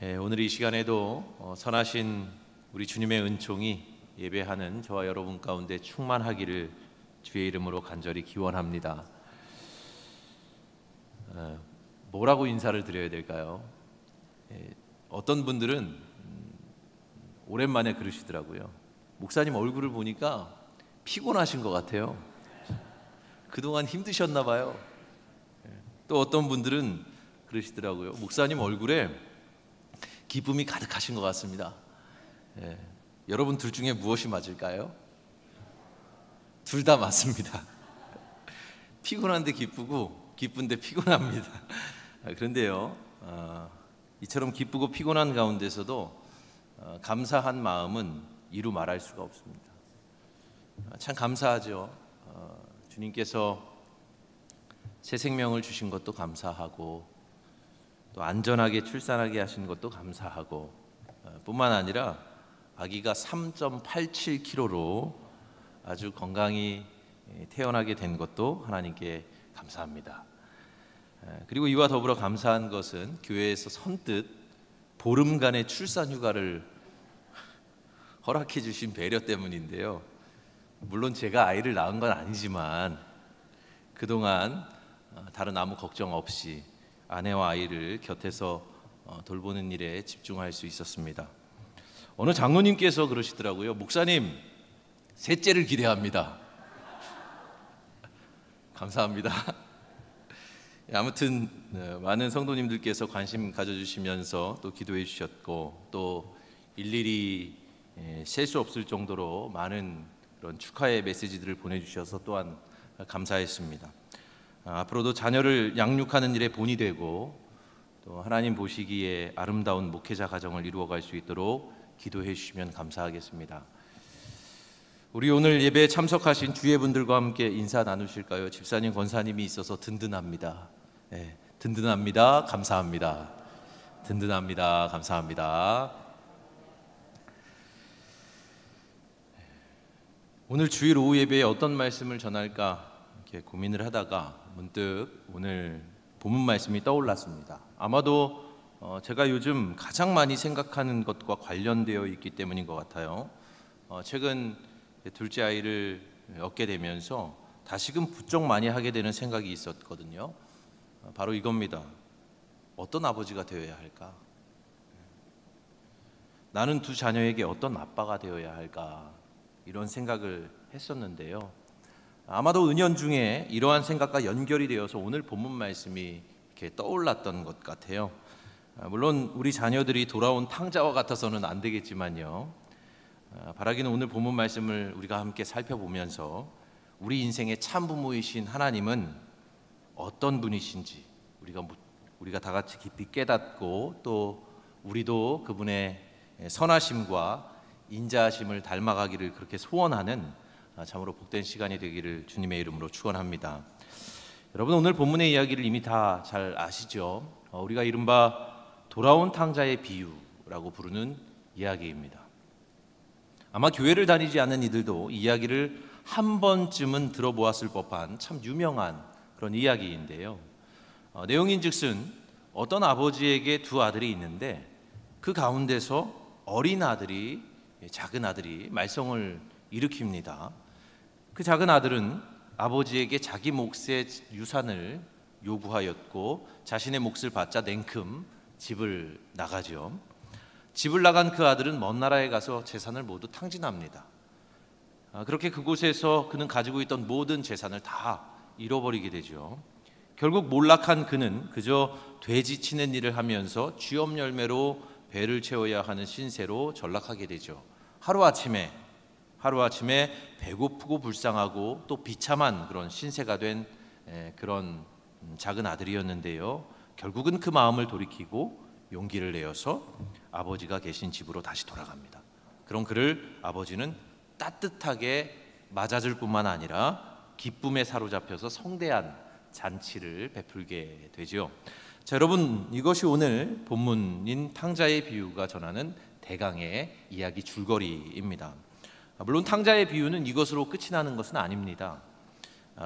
오늘 이 시간에도 선하신 우리 주님의 은총이 예배하는 저와 여러분 가운데 충만하기를 주의 이름으로 간절히 기원합니다. 뭐라고 인사를 드려야 될까요? 어떤 분들은 오랜만에 그러시더라고요. 목사님 얼굴을 보니까 피곤하신 것 같아요. 그동안 힘드셨나 봐요. 또 어떤 분들은 그러시더라고요. 목사님 얼굴에 기쁨이 가득하신 것 같습니다. 여러분 둘 중에 무엇이 맞을까요? 둘 다 맞습니다. 피곤한데 기쁘고 기쁜데 피곤합니다. 그런데요, 이처럼 기쁘고 피곤한 가운데서도 감사한 마음은 이루 말할 수가 없습니다. 참 감사하죠. 주님께서 새 생명을 주신 것도 감사하고 또 안전하게 출산하게 하신 것도 감사하고 뿐만 아니라 아기가 3.87kg로 아주 건강히 태어나게 된 것도 하나님께 감사합니다. 그리고 이와 더불어 감사한 것은 교회에서 선뜻 보름간의 출산 휴가를 허락해 주신 배려 때문인데요. 물론 제가 아이를 낳은 건 아니지만 그동안 다른 아무 걱정 없이 아내와 아이를 곁에서 돌보는 일에 집중할 수 있었습니다. 어느 장로님께서 그러시더라고요. 목사님, 셋째를 기대합니다. 감사합니다. 아무튼 많은 성도님들께서 관심 가져주시면서 또 기도해 주셨고 또 일일이 셀 수 없을 정도로 많은 그런 축하의 메시지들을 보내주셔서 또한 감사했습니다. 앞으로도 자녀를 양육하는 일에 본이 되고 또 하나님 보시기에 아름다운 목회자 가정을 이루어갈 수 있도록 기도해 주시면 감사하겠습니다. 우리 오늘 예배에 참석하신 주예분들과 함께 인사 나누실까요? 집사님, 권사님이 있어서 든든합니다. 든든합니다. 감사합니다. 든든합니다. 감사합니다. 오늘 주일 오후 예배에 어떤 말씀을 전할까 이렇게 고민을 하다가 문득 오늘 본문 말씀이 떠올랐습니다. 아마도 제가 요즘 가장 많이 생각하는 것과 관련되어 있기 때문인 것 같아요. 최근 둘째 아이를 얻게 되면서 다시금 부쩍 많이 하게 되는 생각이 있었거든요. 바로 이겁니다. 어떤 아버지가 되어야 할까? 나는 두 자녀에게 어떤 아빠가 되어야 할까? 이런 생각을 했었는데요. 아마도 은연중에 이러한 생각과 연결이 되어서 오늘 본문 말씀이 이렇게 떠올랐던 것 같아요. 물론 우리 자녀들이 돌아온 탕자와 같아서는 안 되겠지만요. 바라기는 오늘 본문 말씀을 우리가 함께 살펴보면서 우리 인생의 참부모이신 하나님은 어떤 분이신지 우리가 다 같이 깊이 깨닫고 또 우리도 그분의 선하심과 인자하심을 닮아가기를 그렇게 소원하는 참으로 복된 시간이 되기를 주님의 이름으로 축원합니다. 여러분, 오늘 본문의 이야기를 이미 다 잘 아시죠? 우리가 이른바 돌아온 탕자의 비유라고 부르는 이야기입니다. 아마 교회를 다니지 않는 이들도 이 이야기를 한 번쯤은 들어보았을 법한 참 유명한 그런 이야기인데요. 내용인즉슨 어떤 아버지에게 두 아들이 있는데 그 가운데서 작은 아들이 말썽을 일으킵니다. 그 작은 아들은 아버지에게 자기 몫의 유산을 요구하였고 자신의 몫을 받자 냉큼 집을 나가죠. 집을 나간 그 아들은 먼 나라에 가서 재산을 모두 탕진합니다. 그렇게 그곳에서 그는 가지고 있던 모든 재산을 다 잃어버리게 되죠. 결국 몰락한 그는 그저 돼지 치는 일을 하면서 쥐엄 열매로 배를 채워야 하는 신세로 전락하게 되죠. 하루아침에 배고프고 불쌍하고 또 비참한 그런 신세가 된 그런 작은 아들이었는데요. 결국은 그 마음을 돌이키고 용기를 내어서 아버지가 계신 집으로 다시 돌아갑니다. 그럼 그를 아버지는 따뜻하게 맞아줄 뿐만 아니라 기쁨에 사로잡혀서 성대한 잔치를 베풀게 되죠. 자, 여러분, 이것이 오늘 본문인 탕자의 비유가 전하는 대강의 이야기 줄거리입니다. 물론 탕자의 비유는 이것으로 끝이 나는 것은 아닙니다.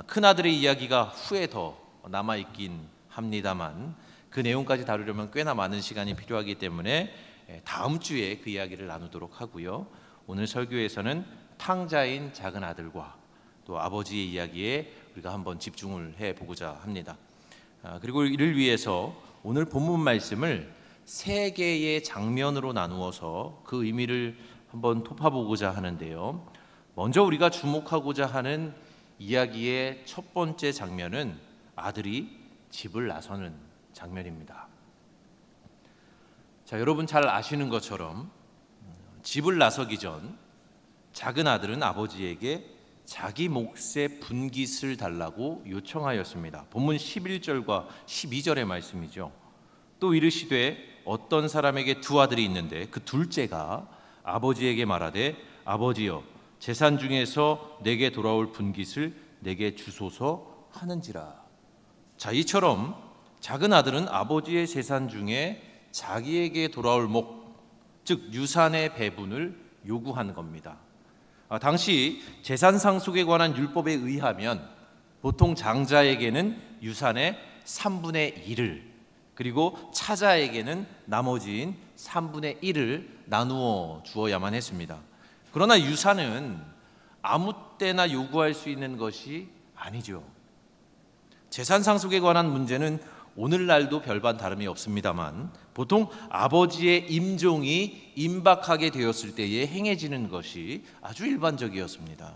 큰아들의 이야기가 후에 더 남아있긴 합니다만 그 내용까지 다루려면 꽤나 많은 시간이 필요하기 때문에 다음 주에 그 이야기를 나누도록 하고요. 오늘 설교에서는 탕자인 작은 아들과 또 아버지의 이야기에 우리가 한번 집중을 해보고자 합니다. 그리고 이를 위해서 오늘 본문 말씀을 세 개의 장면으로 나누어서 그 의미를 한번 톱어보고자 하는데요. 먼저 우리가 주목하고자 하는 이야기의 첫 번째 장면은 아들이 집을 나서는 장면입니다. 자, 여러분 잘 아시는 것처럼 집을 나서기 전 작은 아들은 아버지에게 자기 몫의 분깃을 달라고 요청하였습니다. 본문 11절과 12절의 말씀이죠. 또 이르시되 어떤 사람에게 두 아들이 있는데 그 둘째가 아버지에게 말하되 아버지여 재산 중에서 내게 돌아올 분깃을 내게 주소서 하는지라. 자, 이처럼 작은 아들은 아버지의 재산 중에 자기에게 돌아올 목, 즉 유산의 배분을 요구한 겁니다. 당시 재산 상속에 관한 율법에 의하면 보통 장자에게는 유산의 3분의 1을, 그리고 차자에게는 나머지인 3분의 1을 나누어 주어야만 했습니다. 그러나 유산은 아무 때나 요구할 수 있는 것이 아니죠. 재산 상속에 관한 문제는 오늘날도 별반 다름이 없습니다만 보통 아버지의 임종이 임박하게 되었을 때에 행해지는 것이 아주 일반적이었습니다.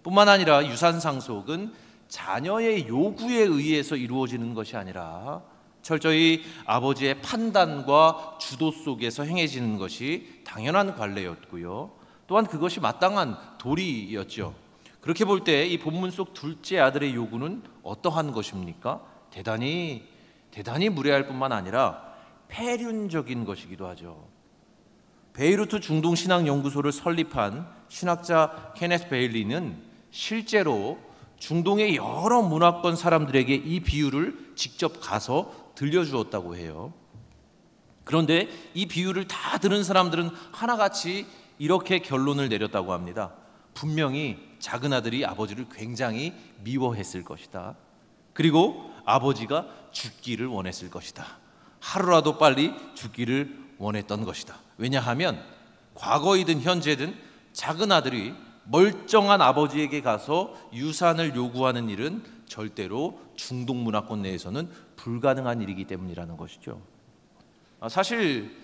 뿐만 아니라 유산 상속은 자녀의 요구에 의해서 이루어지는 것이 아니라 철저히 아버지의 판단과 주도 속에서 행해지는 것이 당연한 관례였고요. 또한 그것이 마땅한 도리였죠. 그렇게 볼 때 이 본문 속 둘째 아들의 요구는 어떠한 것입니까? 대단히 무례할 뿐만 아니라 폐륜적인 것이기도 하죠. 베이루트 중동신학연구소를 설립한 신학자 케네스 베일리는 실제로 중동의 여러 문화권 사람들에게 이 비유를 직접 가서 들려주었다고 해요. 그런데 이 비유를 다 들은 사람들은 하나같이 이렇게 결론을 내렸다고 합니다. 분명히 작은 아들이 아버지를 굉장히 미워했을 것이다. 그리고 아버지가 죽기를 원했을 것이다. 하루라도 빨리 죽기를 원했던 것이다. 왜냐하면 과거이든 현재든 작은 아들이 멀쩡한 아버지에게 가서 유산을 요구하는 일은 절대로 중동 문화권 내에서는 불가능한 일이기 때문이라는 것이죠. 사실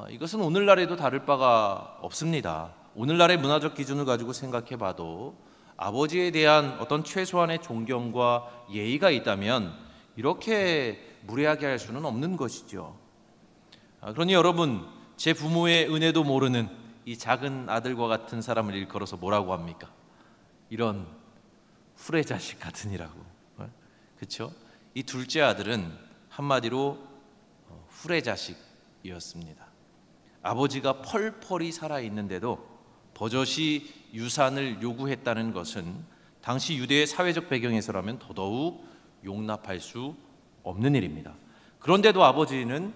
이것은 오늘날에도 다를 바가 없습니다. 오늘날의 문화적 기준을 가지고 생각해 봐도 아버지에 대한 어떤 최소한의 존경과 예의가 있다면 이렇게 무례하게 할 수는 없는 것이죠. 그러니 여러분, 제 부모의 은혜도 모르는 이 작은 아들과 같은 사람을 일컬어서 뭐라고 합니까? 이런 후레자식 같으니라고. 그렇죠? 이 둘째 아들은 한마디로 후레자식이었습니다. 아버지가 펄펄이 살아있는데도 버젓이 유산을 요구했다는 것은 당시 유대의 사회적 배경에서라면 더더욱 용납할 수 없는 일입니다. 그런데도 아버지는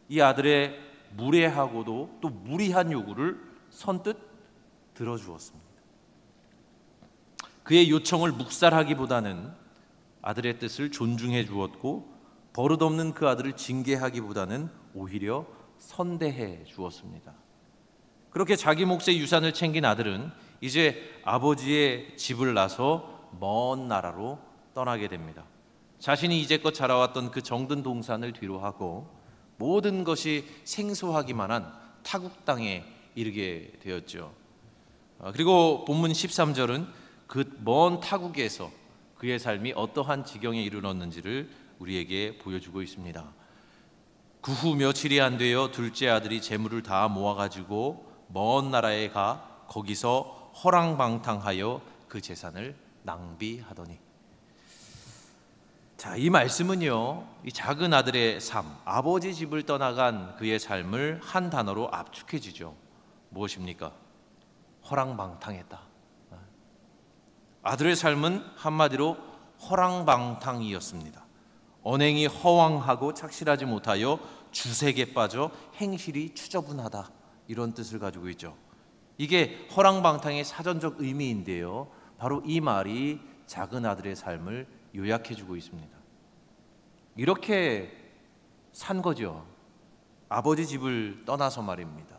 이 아들의 무례하고도 또 무리한 요구를 선뜻 들어주었습니다. 그의 요청을 묵살하기보다는 아들의 뜻을 존중해 주었고 버릇없는 그 아들을 징계하기보다는 오히려 선대해 주었습니다. 그렇게 자기 몫의 유산을 챙긴 아들은 이제 아버지의 집을 나서 먼 나라로 떠나게 됩니다. 자신이 이제껏 자라왔던 그 정든 동산을 뒤로 하고 모든 것이 생소하기만 한 타국 땅에 이르게 되었죠. 그리고 본문 13절은 그 먼 타국에서 그의 삶이 어떠한 지경에 이르렀는지를 우리에게 보여주고 있습니다. 그 후 며칠이 안 되어 둘째 아들이 재물을 다 모아가지고 먼 나라에 가 거기서 허랑방탕하여 그 재산을 낭비하더니. 자, 이 말씀은요, 이 작은 아들의 삶, 아버지 집을 떠나간 그의 삶을 한 단어로 압축해 주죠. 무엇입니까? 허랑방탕했다. 아들의 삶은 한마디로 허랑방탕이었습니다. 언행이 허황하고 착실하지 못하여 주색에 빠져 행실이 추저분하다, 이런 뜻을 가지고 있죠. 이게 허랑방탕의 사전적 의미인데요, 바로 이 말이 작은 아들의 삶을 요약해주고 있습니다. 이렇게 산 거죠. 아버지 집을 떠나서 말입니다.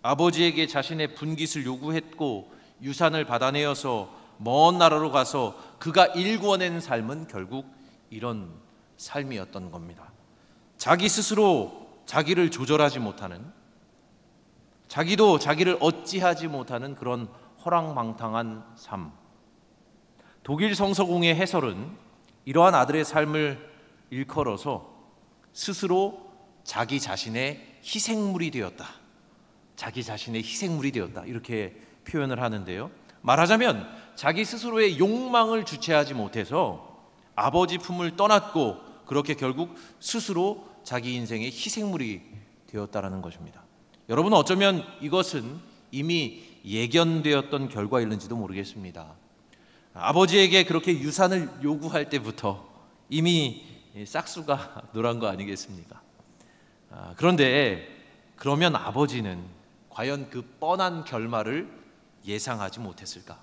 아버지에게 자신의 분깃을 요구했고 유산을 받아내어서 먼 나라로 가서 그가 일구어낸 삶은 결국 이런 삶이었던 겁니다. 자기 스스로 자기를 조절하지 못하는, 자기도 자기를 어찌하지 못하는 그런 허랑방탕한 삶. 독일 성서공의 해설은 이러한 아들의 삶을 일컬어서 스스로 자기 자신의 희생물이 되었다. 자기 자신의 희생물이 되었다. 이렇게 표현을 하는데요. 말하자면 자기 스스로의 욕망을 주체하지 못해서 아버지 품을 떠났고 그렇게 결국 스스로 자기 인생의 희생물이 되었다라는 것입니다. 여러분, 어쩌면 이것은 이미 예견되었던 결과일는지도 모르겠습니다. 아버지에게 그렇게 유산을 요구할 때부터 이미 싹수가 노란 거 아니겠습니까? 그런데 그러면 아버지는 과연 그 뻔한 결말을 예상하지 못했을까?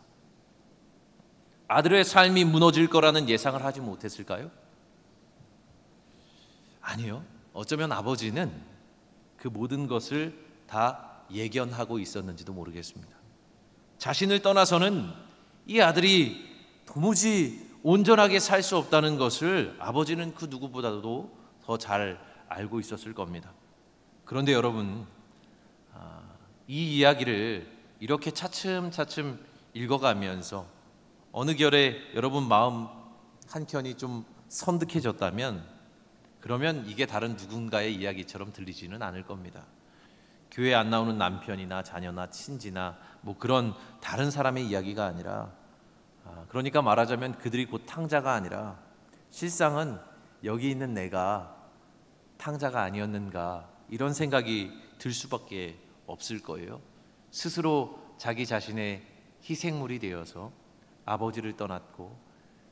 아들의 삶이 무너질 거라는 예상을 하지 못했을까요? 아니요. 어쩌면 아버지는 그 모든 것을 다 예견하고 있었는지도 모르겠습니다. 자신을 떠나서는 이 아들이 도무지 온전하게 살 수 없다는 것을 아버지는 그 누구보다도 더 잘 알고 있었을 겁니다. 그런데 여러분, 이 이야기를 이렇게 차츰차츰 읽어가면서 어느 결에 여러분 마음 한켠이 좀 선득해졌다면, 그러면 이게 다른 누군가의 이야기처럼 들리지는 않을 겁니다. 교회 안 나오는 남편이나 자녀나 친지나 뭐 그런 다른 사람의 이야기가 아니라, 그러니까 말하자면 그들이 곧 탕자가 아니라 실상은 여기 있는 내가 탕자가 아니었는가, 이런 생각이 들 수밖에 없을 거예요. 스스로 자기 자신의 희생물이 되어서 아버지를 떠났고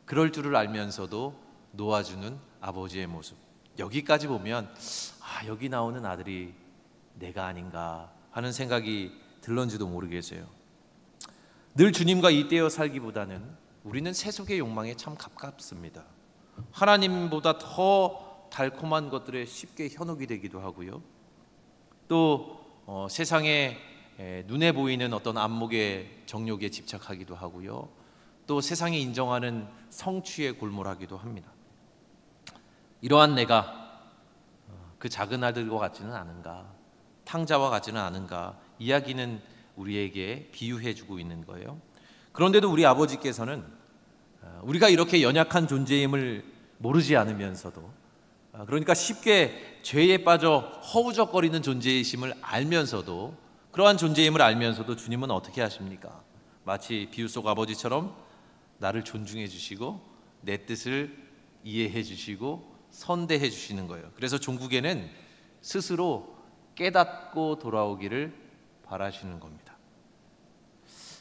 그럴 줄을 알면서도 놓아주는 아버지의 모습, 여기까지 보면 여기 나오는 아들이 내가 아닌가 하는 생각이 들런지도 모르겠어요. 늘 주님과 잇대어 살기보다는 우리는 세속의 욕망에 참 가깝습니다. 하나님보다 더 달콤한 것들에 쉽게 현혹이 되기도 하고요. 또 세상에 눈에 보이는 어떤 안목의 정욕에 집착하기도 하고요. 또 세상이 인정하는 성취에 골몰하기도 합니다. 이러한 내가 그 작은 아들과 같지는 않은가, 탕자와 같지는 않은가, 이야기는 우리에게 비유해주고 있는 거예요. 그런데도 우리 아버지께서는 우리가 이렇게 연약한 존재임을 모르지 않으면서도, 그러니까 쉽게 죄에 빠져 허우적거리는 존재이심을 알면서도, 그러한 존재임을 알면서도 주님은 어떻게 하십니까? 마치 비유 속 아버지처럼 나를 존중해 주시고 내 뜻을 이해해 주시고 선대해 주시는 거예요. 그래서 종국에는 스스로 깨닫고 돌아오기를 바라시는 겁니다.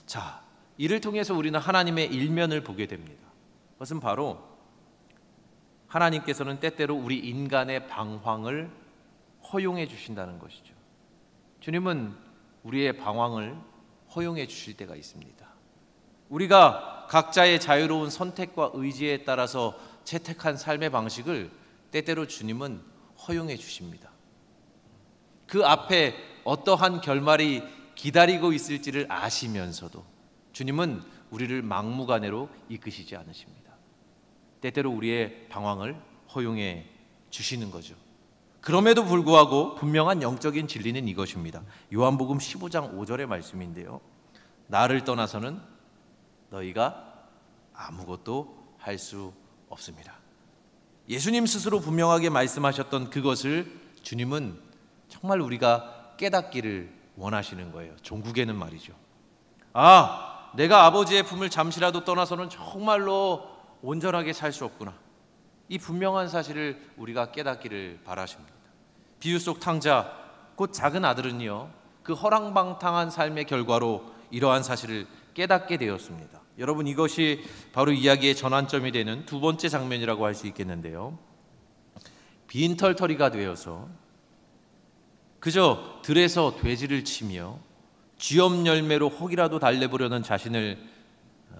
자, 이를 통해서 우리는 하나님의 일면을 보게 됩니다. 그것은 바로 하나님께서는 때때로 우리 인간의 방황을 허용해 주신다는 것이죠. 주님은 우리의 방황을 허용해 주실 때가 있습니다. 우리가 각자의 자유로운 선택과 의지에 따라서 채택한 삶의 방식을 때때로 주님은 허용해 주십니다. 그 앞에 어떠한 결말이 기다리고 있을지를 아시면서도 주님은 우리를 막무가내로 이끄시지 않으십니다. 때때로 우리의 방황을 허용해 주시는 거죠. 그럼에도 불구하고 분명한 영적인 진리는 이것입니다. 요한복음 15장 5절의 말씀인데요. 나를 떠나서는 너희가 아무것도 할 수 없습니다. 예수님 스스로 분명하게 말씀하셨던 그것을 주님은 정말 우리가 깨닫기를 원하시는 거예요. 종국에는 말이죠. 내가 아버지의 품을 잠시라도 떠나서는 정말로 온전하게 살 수 없구나. 이 분명한 사실을 우리가 깨닫기를 바라십니다. 비유 속 탕자, 곧 작은 아들은요, 그 허랑방탕한 삶의 결과로 이러한 사실을 깨닫게 되었습니다. 여러분, 이것이 바로 이야기의 전환점이 되는 두 번째 장면이라고 할 수 있겠는데요. 빈털터리가 되어서 그저 들에서 돼지를 치며 쥐엄 열매로 혹이라도 달래보려는 자신을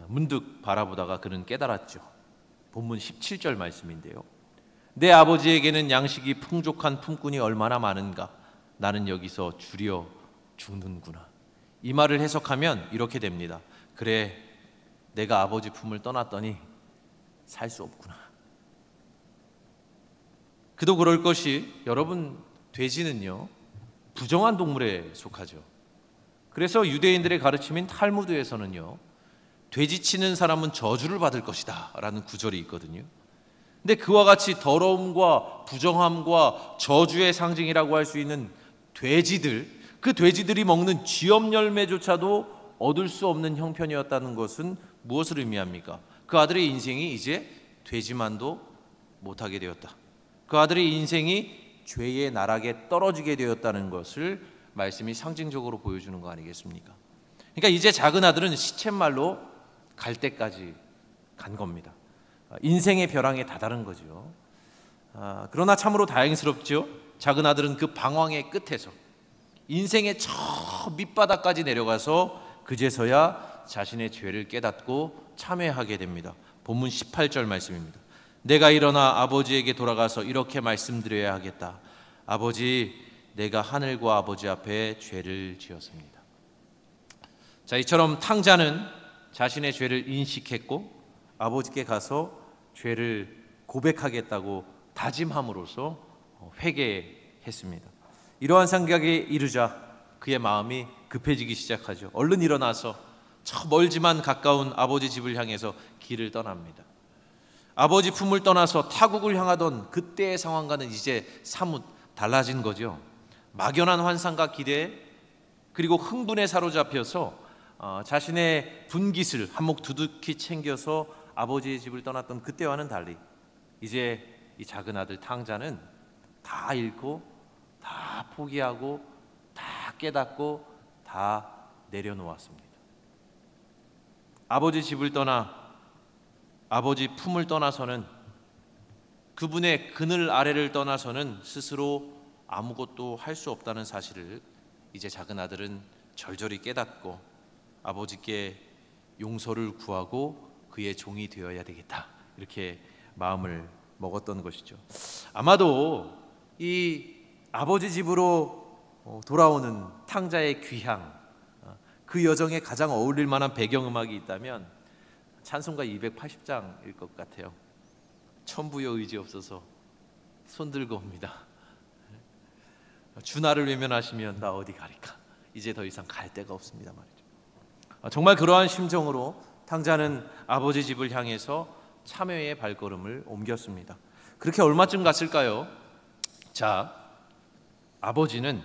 문득 바라보다가 그는 깨달았죠. 본문 17절 말씀인데요. 내 아버지에게는 양식이 풍족한 품꾼이 얼마나 많은가. 나는 여기서 줄여 죽는구나. 이 말을 해석하면 이렇게 됩니다. 그래, 내가 아버지 품을 떠났더니 살 수 없구나. 그도 그럴 것이, 여러분, 돼지는요 부정한 동물에 속하죠. 그래서 유대인들의 가르침인 탈무드에서는요, 돼지 치는 사람은 저주를 받을 것이다 라는 구절이 있거든요. 근데 그와 같이 더러움과 부정함과 저주의 상징이라고 할 수 있는 돼지들, 그 돼지들이 먹는 쥐업 열매조차도 얻을 수 없는 형편이었다는 것은 무엇을 의미합니까? 그 아들의 인생이 이제 돼지만도 못하게 되었다. 그 아들의 인생이 죄의 나락에 떨어지게 되었다는 것을 말씀이 상징적으로 보여주는 거 아니겠습니까? 그러니까 이제 작은 아들은 시쳇말로 갈 때까지 간 겁니다. 인생의 벼랑에 다다른 거죠. 그러나 참으로 다행스럽죠. 작은 아들은 그 방황의 끝에서 인생의 저 밑바닥까지 내려가서 그제서야 자신의 죄를 깨닫고 참회하게 됩니다. 본문 18절 말씀입니다. 내가 일어나 아버지에게 돌아가서 이렇게 말씀드려야 하겠다. 아버지, 내가 하늘과 아버지 앞에 죄를 지었습니다. 자, 이처럼 탕자는 자신의 죄를 인식했고 아버지께 가서 죄를 고백하겠다고 다짐함으로써 회개했습니다. 이러한 생각에 이르자 그의 마음이 급해지기 시작하죠. 얼른 일어나서 저 멀지만 가까운 아버지 집을 향해서 길을 떠납니다. 아버지 품을 떠나서 타국을 향하던 그때의 상황과는 이제 사뭇 달라진 거죠. 막연한 환상과 기대, 그리고 흥분에 사로잡혀서 자신의 분깃을 한몫 두둑히 챙겨서 아버지의 집을 떠났던 그때와는 달리 이제 이 작은 아들 탕자는 다 잃고 다 포기하고 다 깨닫고 다 내려놓았습니다. 아버지 집을 떠나 아버지 품을 떠나서는, 그분의 그늘 아래를 떠나서는 스스로 아무것도 할 수 없다는 사실을 이제 작은 아들은 절절히 깨닫고 아버지께 용서를 구하고 그의 종이 되어야 되겠다, 이렇게 마음을 먹었던 것이죠. 아마도 이 아버지 집으로 돌아오는 탕자의 귀향, 그 여정에 가장 어울릴 만한 배경음악이 있다면 찬송가 280장일 것 같아요. 천부여 의지 없어서 손들고 옵니다. 주 나를 외면하시면 나 어디 가리까. 이제 더 이상 갈 데가 없습니다 말이죠. 정말 그러한 심정으로 탕자는 아버지 집을 향해서 참회의 발걸음을 옮겼습니다. 그렇게 얼마쯤 갔을까요? 자, 아버지는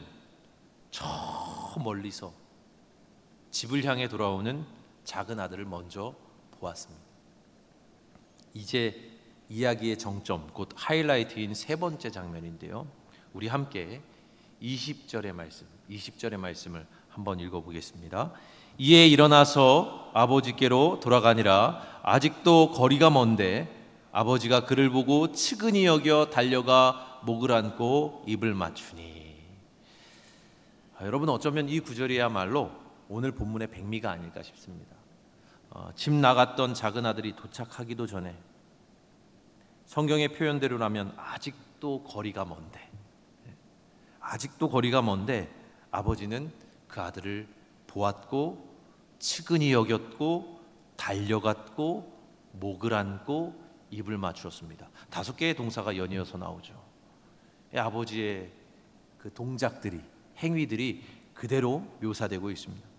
저 멀리서 집을 향해 돌아오는 작은 아들을 먼저 보았습니다. 이제 이야기의 정점, 곧 하이라이트인 세 번째 장면인데요. 우리 함께 20절의 말씀을 한번 읽어보겠습니다. 이에 일어나서 아버지께로 돌아가니라. 아직도 거리가 먼데 아버지가 그를 보고 측은히 여겨 달려가 목을 안고 입을 맞추니. 여러분, 어쩌면 이 구절이야말로 오늘 본문의 백미가 아닐까 싶습니다. 집 나갔던 작은 아들이 도착하기도 전에 성경의 표현대로라면 아직도 거리가 먼데 아버지는 그 아들을 보았고 측은히 여겼고 달려갔고 목을 안고 입을 맞추었습니다. 5개의 동사가 연이어서 나오죠. 아버지의 그 동작들이, 행위들이 그대로 묘사되고 있습니다.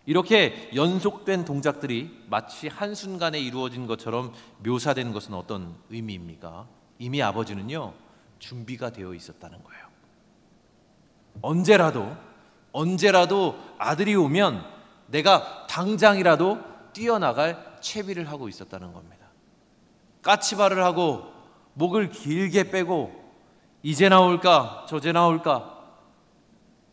이렇게 연속된 동작들이 마치 한순간에 이루어진 것처럼 묘사된 것은 어떤 의미입니까? 이미 아버지는요, 준비가 되어 있었다는 거예요. 언제라도 아들이 오면 내가 당장이라도 뛰어나갈 채비를 하고 있었다는 겁니다. 까치발을 하고 목을 길게 빼고 이제 나올까 저제 나올까,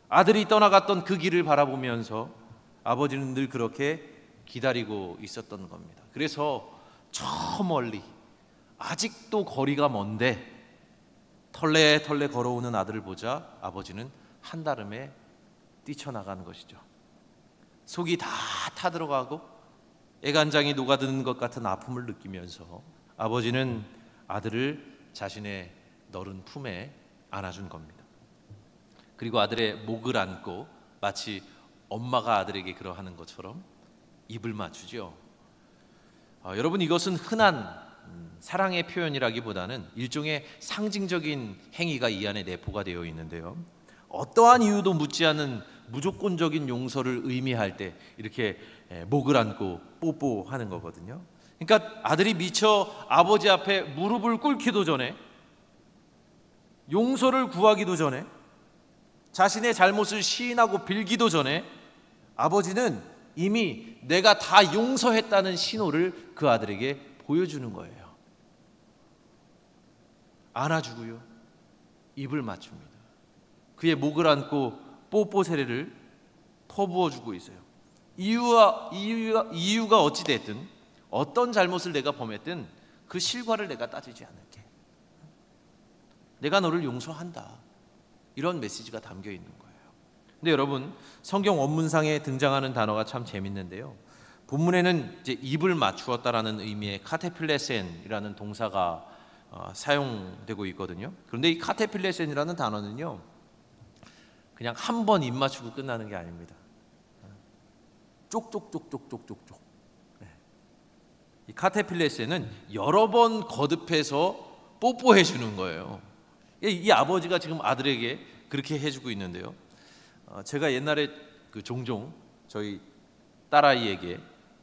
아들이 떠나갔던 그 길을 바라보면서 아버지는 늘 그렇게 기다리고 있었던 겁니다. 그래서 저 멀리 아직도 거리가 먼데 털레털레 걸어오는 아들을 보자 아버지는 한달음에 뛰쳐나가는 것이죠. 속이 다 타들어가고 애간장이 녹아드는 것 같은 아픔을 느끼면서 아버지는 아들을 자신의 너른 품에 안아준 겁니다. 그리고 아들의 목을 안고 마치 엄마가 아들에게 그러하는 것처럼 입을 맞추죠. 여러분, 이것은 흔한 사랑의 표현이라기보다는 일종의 상징적인 행위가 이 안에 내포가 되어 있는데요, 어떠한 이유도 묻지 않은 무조건적인 용서를 의미할 때 이렇게 목을 안고 뽀뽀하는 거거든요. 그러니까 아들이 미처 아버지 앞에 무릎을 꿇기도 전에, 용서를 구하기도 전에, 자신의 잘못을 시인하고 빌기도 전에 아버지는 이미 내가 다 용서했다는 신호를 그 아들에게 보여주는 거예요. 안아주고요, 입을 맞춥니다. 그의 목을 안고 뽀뽀 세례를 퍼부어주고 있어요. 이유가 어찌 됐든, 어떤 잘못을 내가 범했든 그 실과를 내가 따지지 않을게. 내가 너를 용서한다. 이런 메시지가 담겨 있는 거예요. 근데 여러분, 성경 원문상에 등장하는 단어가 참 재밌는데요, 본문에는 이제 입을 맞추었다라는 의미의 카테필레센이라는 동사가 사용되고 있거든요. 그런데 이 카테필레센이라는 단어는요, 그냥 한 번 입 맞추고 끝나는 게 아닙니다. 쪽쪽쪽쪽쪽쪽쪽. 이 카테필레센은 여러 번 거듭해서 뽀뽀해 주는 거예요. 이 아버지가 지금 아들에게 그렇게 해주고 있는데요, 제가 옛날에 종종 저희 딸아이에게,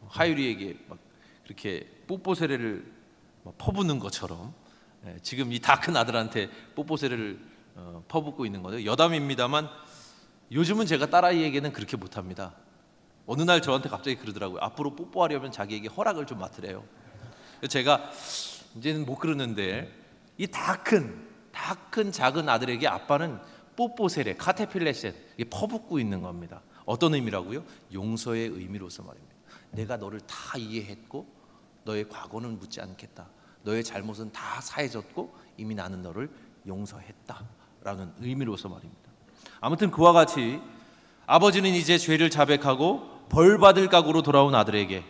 하율이에게 막 그렇게 뽀뽀 세례를 퍼붓는 것처럼 지금 이 다 큰 아들한테 뽀뽀 세례를 퍼붓고 있는 거예요. 여담입니다만 요즘은 제가 딸아이에게는 그렇게 못합니다. 어느 날 저한테 갑자기 그러더라고요. 앞으로 뽀뽀하려면 자기에게 허락을 좀 맡으래요. 제가 이제는 못 그러는데, 이 다 큰 작은 아들에게 아빠는 뽀뽀 세례, 카테필레센, 퍼붓고 있는 겁니다. 어떤 의미라고요? 용서의 의미로서 말입니다. 내가 너를 다 이해했고 너의 과거는 묻지 않겠다. 너의 잘못은 다 사해졌고 이미 나는 너를 용서했다라는 의미로서 말입니다. 아무튼 그와 같이 아버지는 이제 죄를 자백하고 벌받을 각오로 돌아온 아들에게,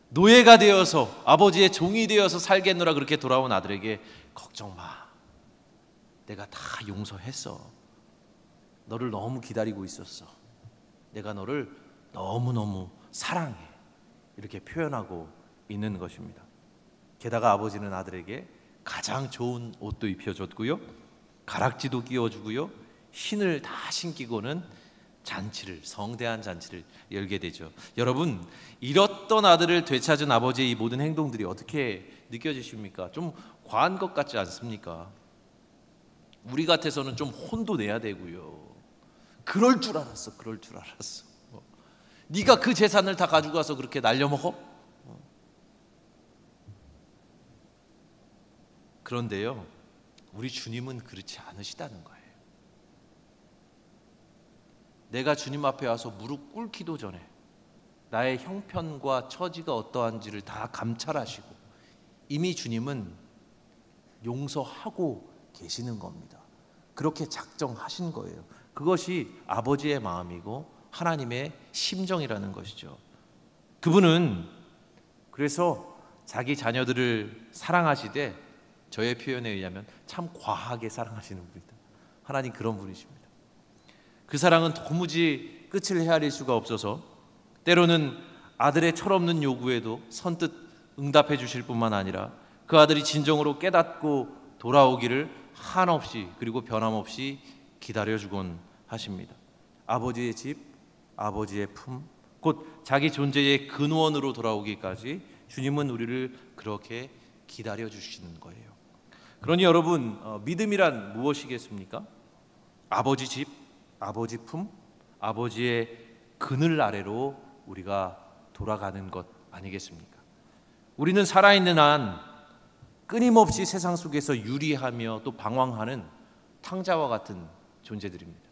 노예가 되어서 아버지의 종이 되어서 살겠노라 그렇게 돌아온 아들에게, 걱정 마, 내가 다 용서했어. 너를 너무 기다리고 있었어. 내가 너를 너무너무 사랑해. 이렇게 표현하고 있는 것입니다. 게다가 아버지는 아들에게 가장 좋은 옷도 입혀줬고요, 가락지도 끼워주고요, 신을 다 신기고는 성대한 잔치를 열게 되죠. 여러분, 잃었던 아들을 되찾은 아버지의 이 모든 행동들이 어떻게 느껴지십니까? 좀 과한 것 같지 않습니까? 우리 같아서는 좀 혼도 내야 되고요, 그럴 줄 알았어. 네가 그 재산을 다 가지고 가서 그렇게 날려먹어? 그런데요, 우리 주님은 그렇지 않으시다는 거예요. 내가 주님 앞에 와서 무릎 꿇기도 전에 나의 형편과 처지가 어떠한지를 다 감찰하시고 이미 주님은 용서하고 계시는 겁니다. 그렇게 작정하신 거예요. 그것이 아버지의 마음이고 하나님의 심정이라는 것이죠. 그분은 그래서 자기 자녀들을 사랑하시되, 저의 표현에 의하면 참 과하게 사랑하시는 분이다. 하나님 그런 분이십니다. 그 사랑은 도무지 끝을 헤아릴 수가 없어서 때로는 아들의 철없는 요구에도 선뜻 응답해 주실 뿐만 아니라 그 아들이 진정으로 깨닫고 돌아오기를 한없이, 그리고 변함없이 기다려주곤 하십니다. 아버지의 집, 아버지의 품, 곧 자기 존재의 근원으로 돌아오기까지 주님은 우리를 그렇게 기다려주시는 거예요. 그러니 여러분, 믿음이란 무엇이겠습니까? 아버지 집, 아버지 품, 아버지의 그늘 아래로 우리가 돌아가는 것 아니겠습니까? 우리는 살아있는 한 끊임없이 세상 속에서 유리하며 또 방황하는 탕자와 같은 존재들입니다.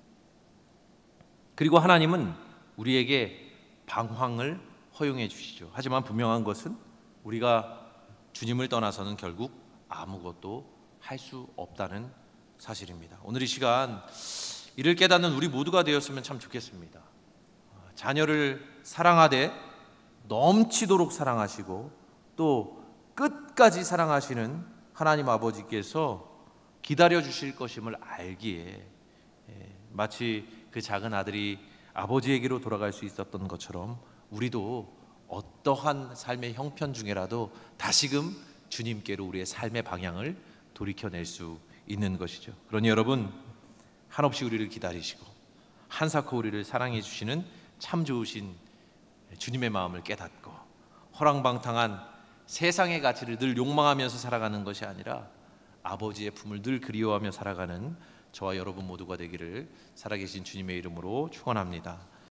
그리고 하나님은 우리에게 방황을 허용해 주시죠. 하지만 분명한 것은 우리가 주님을 떠나서는 결국 아무것도 할 수 없다는 사실입니다. 오늘 이 시간 이를 깨닫는 우리 모두가 되었으면 참 좋겠습니다. 자녀를 사랑하되 넘치도록 사랑하시고 또 끝까지 사랑하시는 하나님 아버지께서 기다려 주실 것임을 알기에 마치 그 작은 아들이 아버지에게로 돌아갈 수 있었던 것처럼 우리도 어떠한 삶의 형편 중에라도 다시금 주님께로 우리의 삶의 방향을 돌이켜낼 수 있는 것이죠. 그러니 여러분, 한없이 우리를 기다리시고 한사코 우리를 사랑해 주시는 참 좋으신 주님의 마음을 깨닫고 허랑방탕한 세상의 가치를 늘 욕망하면서 살아가는 것이 아니라 아버지의 품을 늘 그리워하며 살아가는 저와 여러분 모두가 되기를 살아계신 주님의 이름으로 축원합니다.